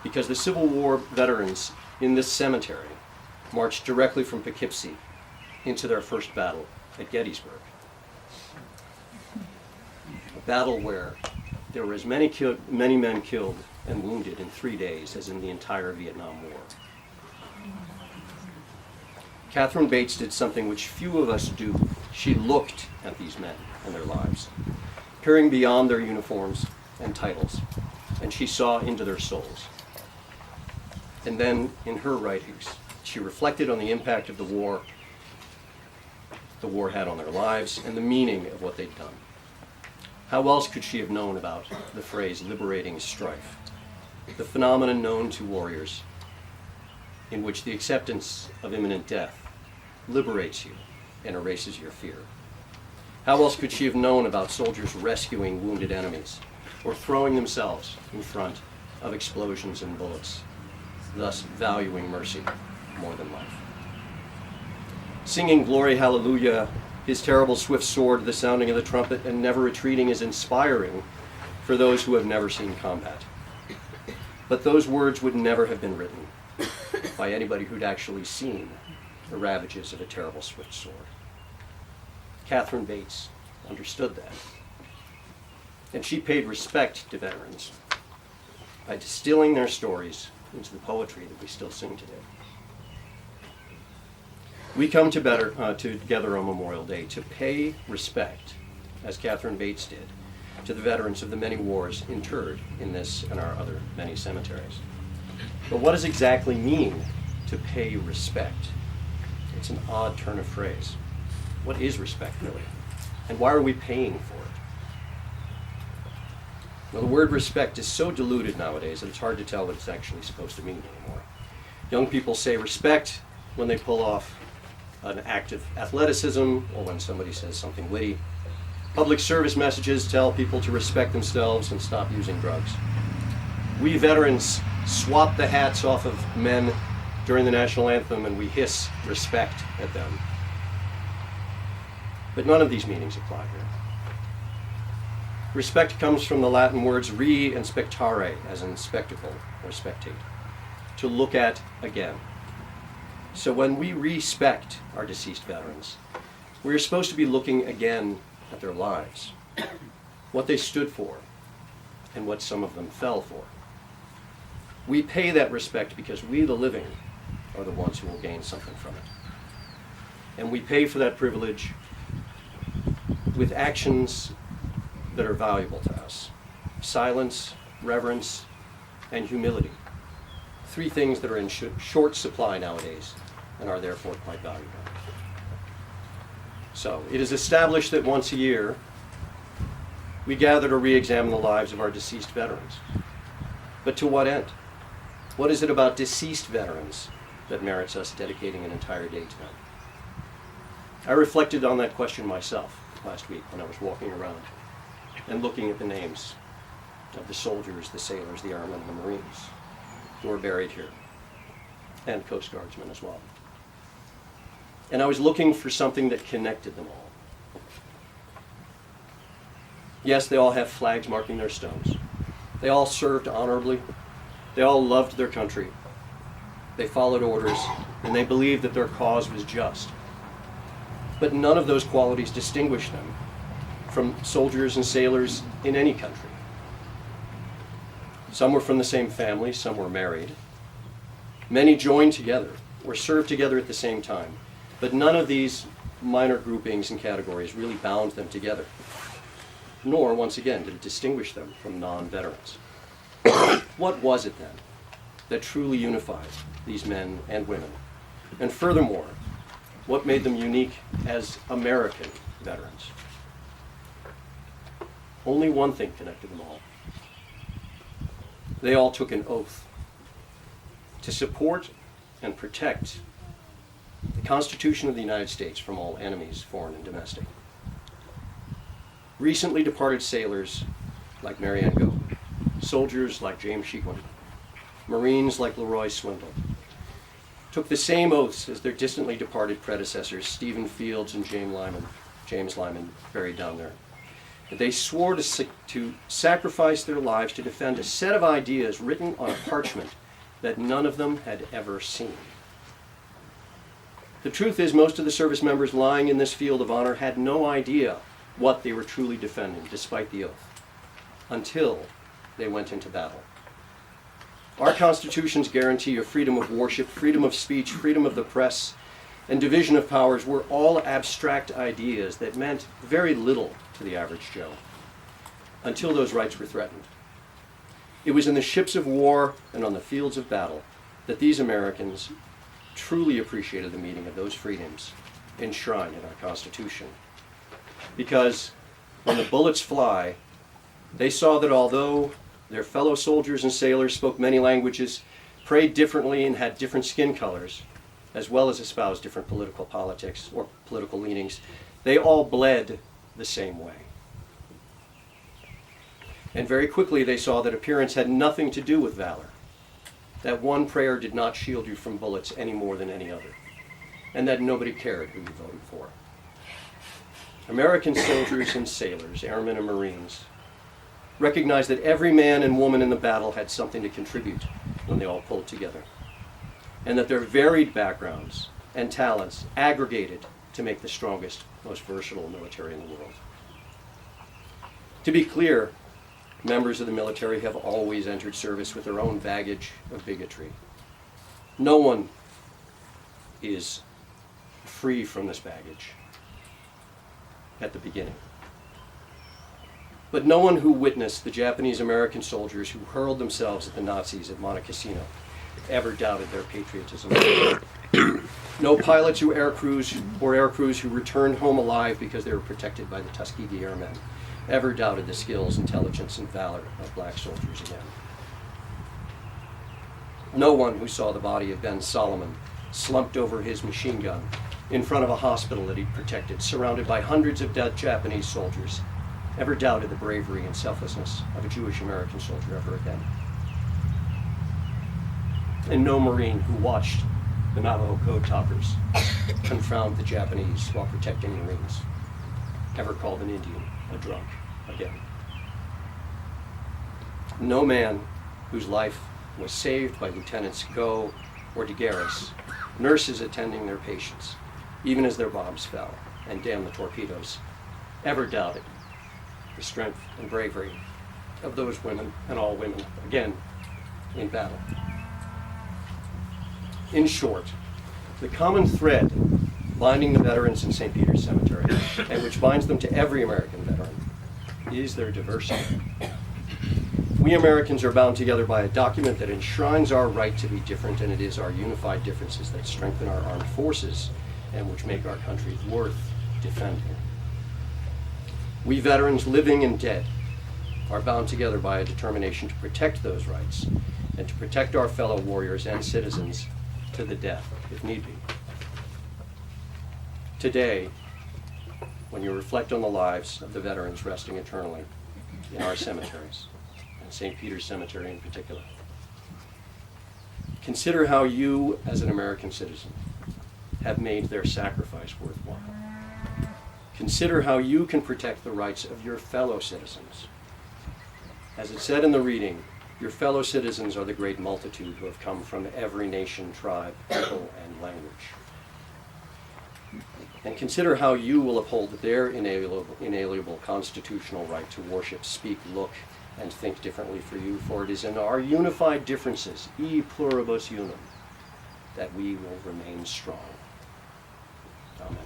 because the Civil War veterans in this cemetery marched directly from Poughkeepsie into their first battle at Gettysburg. A battle where there were as many men killed and wounded in 3 days as in the entire Vietnam War. Katharine Bates did something which few of us do. She looked at these men and their lives, peering beyond their uniforms and titles, and she saw into their souls. And then, in her writings, she reflected on the impact of the war had on their lives and the meaning of what they'd done. How else could she have known about the phrase liberating strife, the phenomenon known to warriors in which the acceptance of imminent death liberates you and erases your fear? How else could she have known about soldiers rescuing wounded enemies or throwing themselves in front of explosions and bullets, thus valuing mercy more than life? Singing Glory Hallelujah, his terrible swift sword, the sounding of the trumpet, and never retreating is inspiring for those who have never seen combat. But those words would never have been written by anybody who'd actually seen the ravages of a terrible swift sword. Katharine Bates understood that. And she paid respect to veterans by distilling their stories into the poetry that we still sing today. We come together on Memorial Day to pay respect, as Katharine Bates did, to the veterans of the many wars interred in this and our other many cemeteries. But what does exactly mean to pay respect? It's an odd turn of phrase. What is respect, really? And why are we paying for it? Now, the word respect is so diluted nowadays that it's hard to tell what it's actually supposed to mean anymore. Young people say respect when they pull off an act of athleticism or when somebody says something witty. Public service messages tell people to respect themselves and stop using drugs. We veterans swat the hats off of men during the national anthem and we hiss respect at them. But none of these meanings apply here. Respect comes from the Latin words re and spectare, as in spectacle or spectate, to look at again. So when we respect our deceased veterans, we're supposed to be looking again at their lives, what they stood for, and what some of them fell for. We pay that respect because we, the living, are the ones who will gain something from it. And we pay for that privilege with actions that are valuable to us: silence, reverence, and humility. 3 things that are in short supply nowadays and are therefore quite valuable. So it is established that once a year we gather to re-examine the lives of our deceased veterans. But to what end? What is it about deceased veterans that merits us dedicating an entire day to them? I reflected on that question myself last week when I was walking around and looking at the names of the soldiers, the sailors, the airmen, and the Marines who are buried here, and Coast Guardsmen as well. And I was looking for something that connected them all. Yes, they all have flags marking their stones. They all served honorably. They all loved their country. They followed orders, and they believed that their cause was just. But none of those qualities distinguish them from soldiers and sailors in any country. Some were from the same family, some were married. Many joined together or served together at the same time, but none of these minor groupings and categories really bound them together, nor, once again, did it distinguish them from non-veterans. What was it then that truly unified these men and women? And furthermore, what made them unique as American veterans? Only one thing connected them all. They all took an oath to support and protect the Constitution of the United States from all enemies, foreign and domestic. Recently departed sailors like Marianne Goh, soldiers like James Shequin, Marines like Leroy Swindle, took the same oaths as their distantly departed predecessors, Stephen Fields and James Lyman, buried down there. They swore to sacrifice their lives to defend a set of ideas written on a parchment that none of them had ever seen. The truth is, most of the service members lying in this field of honor had no idea what they were truly defending, despite the oath, until they went into battle. Our Constitution's guarantee of freedom of worship, freedom of speech, freedom of the press, and division of powers were all abstract ideas that meant very little to the average Joe, until those rights were threatened. It was in the ships of war and on the fields of battle that these Americans truly appreciated the meaning of those freedoms enshrined in our Constitution. Because when the bullets fly, they saw that although their fellow soldiers and sailors spoke many languages, prayed differently, and had different skin colors, as well as espoused different political politics or political leanings, they all bled the same way. And very quickly they saw that appearance had nothing to do with valor, that one prayer did not shield you from bullets any more than any other, and that nobody cared who you voted for. American soldiers and sailors, airmen and Marines, recognized that every man and woman in the battle had something to contribute when they all pulled together, and that their varied backgrounds and talents aggregated to make the strongest, most versatile military in the world. To be clear, members of the military have always entered service with their own baggage of bigotry. No one is free from this baggage at the beginning. But no one who witnessed the Japanese-American soldiers who hurled themselves at the Nazis at Monte Cassino ever doubted their patriotism. No pilots or air crews who returned home alive because they were protected by the Tuskegee Airmen ever doubted the skills, intelligence, and valor of black soldiers again. No one who saw the body of Ben Solomon slumped over his machine gun in front of a hospital that he'd protected, surrounded by hundreds of dead Japanese soldiers, ever doubted the bravery and selflessness of a Jewish American soldier ever again. And no Marine who watched the Navajo code talkers confound the Japanese while protecting Marines ever called an Indian a drunk again. No man whose life was saved by Lieutenants Go or DeGarris, nurses attending their patients, even as their bombs fell and damned the torpedoes, ever doubted the strength and bravery of those women and all women, again, in battle. In short, the common thread binding the veterans in St. Peter's Cemetery, and which binds them to every American veteran, is their diversity. We Americans are bound together by a document that enshrines our right to be different, and it is our unified differences that strengthen our armed forces and which make our country worth defending. We veterans, living and dead, are bound together by a determination to protect those rights and to protect our fellow warriors and citizens to the death, if need be. Today, when you reflect on the lives of the veterans resting eternally in our cemeteries, and St. Peter's Cemetery in particular, consider how you, as an American citizen, have made their sacrifice worthwhile. Consider how you can protect the rights of your fellow citizens. As it said in the reading, your fellow citizens are the great multitude who have come from every nation, tribe, people, and language. And consider how you will uphold their inalienable constitutional right to worship, speak, look, and think differently for you, for it is in our unified differences, e pluribus unum, that we will remain strong. Amen.